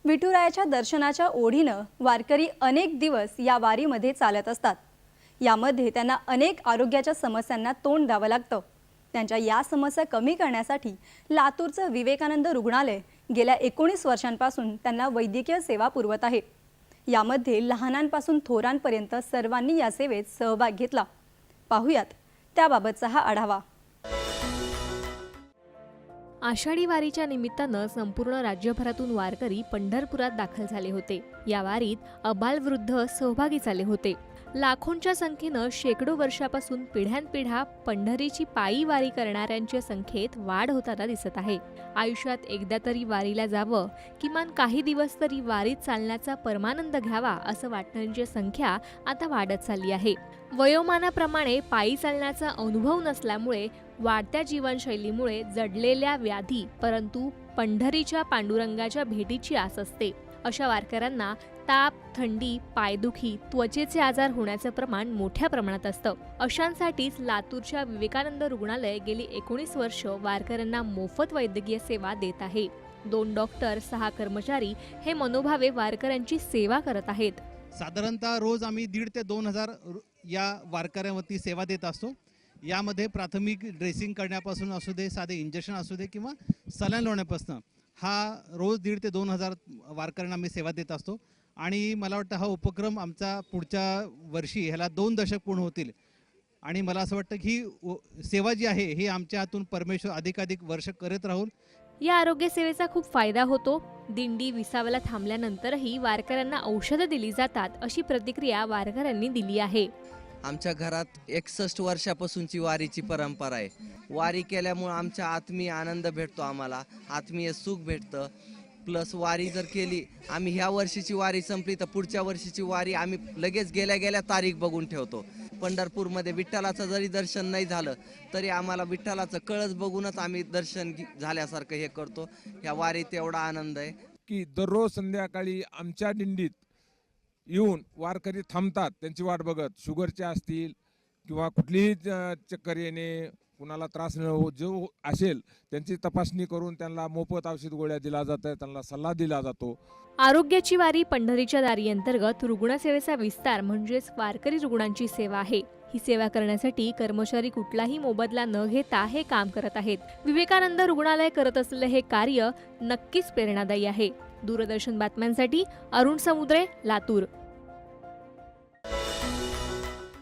विठुरायाच्या दर्शनाच्या ओढीनं वारकरी अनेक दिवस या वारीमध्ये चालत असतात। यामध्ये त्यांना अनेक आरोग्याच्या समस्यांना तोंड द्यावं लागतं। त्यांच्या या समस्या कमी करण्यासाठी लातूरचं विवेकानंद रुग्णालय गेल्या 19 वर्षांपासून त्यांना वैद्यकीय सेवा पुरवत आहे। यामध्ये लहानांपासून थोरांपर्यंत सर्वांनी या सेवेत सहभाग घेतला। पाहुयात त्याबाबतचा हा आढावा। आषाढी वारीच्या निमित्तानं संपूर्ण राज्यभरातून वारकरी पंढरपुरात दाखल झाले होते। या वारीत अबालवृद्ध सहभागी झाले होते। लाखोंच्या संख्येनं शेकडो वर्षापासून पिढ्यानपिढ्या पंढरीची पायी वारी करणाऱ्यांच्या संख्येत वाढ होताना दिसत आहे। आयुष्यात एकदा तरी वारीला जावं, किमान काही दिवस तरी वारीत चालण्याचा परमानंद घ्यावा असं वाटणाऱ्यांची संख्या आता वाढत चालली आहे। वयोमानाप्रमाणे पायी चालण्याचा अनुभव नसल्यामुळे वाढत्या जीवनशैलीमुळे जडलेल्या व्याधी, परंतु पंढरीच्या पांडुरंगाच्या भेटीची आस असते। अशा वारकऱ्यांना ताप, थंडी, पायदुखी, त्वचेचे आजार होण्याचं प्रमाण मोठ्या प्रमाणात असतं। अशांसाठीच लातूरच्या विवेकानंद रुग्णालय गेली 19 वर्ष वारकऱ्यांना मोफत वैद्यकीय सेवा देत आहे। 2 डॉक्टर, 6 कर्मचारी हे मनोभावे वारकऱ्यांची सेवा करत आहेत। साधारणतः रोज आम्ही 1,500 ते 2,000 या वारकऱ्यांवरती सेवा देत असतो। यामध्ये प्राथमिक ड्रेसिंग करण्यापासून असू दे, साधे इंजेक्शन असू दे किंवा सलाईन लावण्यापासून हा रोज 1,500 ते 2,000 वारकऱ्यांना आम्ही सेवा देत असतो। आणि मला वाटतं हा उपक्रम आमचा पुढच्या वर्षी ह्याला 2 दशक पूर्ण होतील। आणि मला असं वाटतं की ही सेवा जी आहे ही आमच्या हातून परमेश्वर अधिकाधिक वर्ष करत राहून। या आरोग्य सेवेचा खूप फायदा होतो। दिंडी विसाव्याला थांबल्यानंतरही वारकऱ्यांना औषधं दिली जातात, अशी प्रतिक्रिया वारकऱ्यांनी दिली आहे। आमच्या घरात 61 वर्षापासूनची वारीची परंपरा आहे। वारी केल्यामुळे आमच्या आत्मीय आनंद भेटतो, आम्हाला आत्मीय सुख भेटतं। प्लस वारी जर केली, आम्ही ह्या वर्षीची वारी संपली तर पुढच्या वर्षीची वारी आम्ही लगेच गेल्या तारीख बघून ठेवतो। पंढरपूरमध्ये विठ्ठलाचं जरी दर्शन नाही झालं तरी आम्हाला विठ्ठलाचं कळस बघूनच आम्ही दर्शन झाल्यासारखं हे करतो। ह्या वारीत एवढा आनंद आहे की दररोज संध्याकाळी आमच्या दिंडीत येऊन वारकरी थांबतात त्यांची वाट बघत। शुगरचे असतील किंवा कुठलीही चक्कर येणे, कुणाला त्रास जो असेल त्यांची तपासणी करून त्यांना मोफत औषध गोळ्या दिल्या जातात, त्यांना सल्ला दिला जातो। आरोग्याची वारी पंढरीच्या दारी अंतर्गत रुग्णसेवेचा विस्तार म्हणजेच वारकरी रुग्णांची सेवा आहे। ही सेवा करण्यासाठी कर्मचारी कुठलाही मोबदला न घेता हे काम करत आहेत। विवेकानंद रुग्णालय करत असलेले हे कार्य नक्कीच प्रेरणादायी आहे। दूरदर्शन बातम्यांसाठी अरुण समुद्रे, लातूर।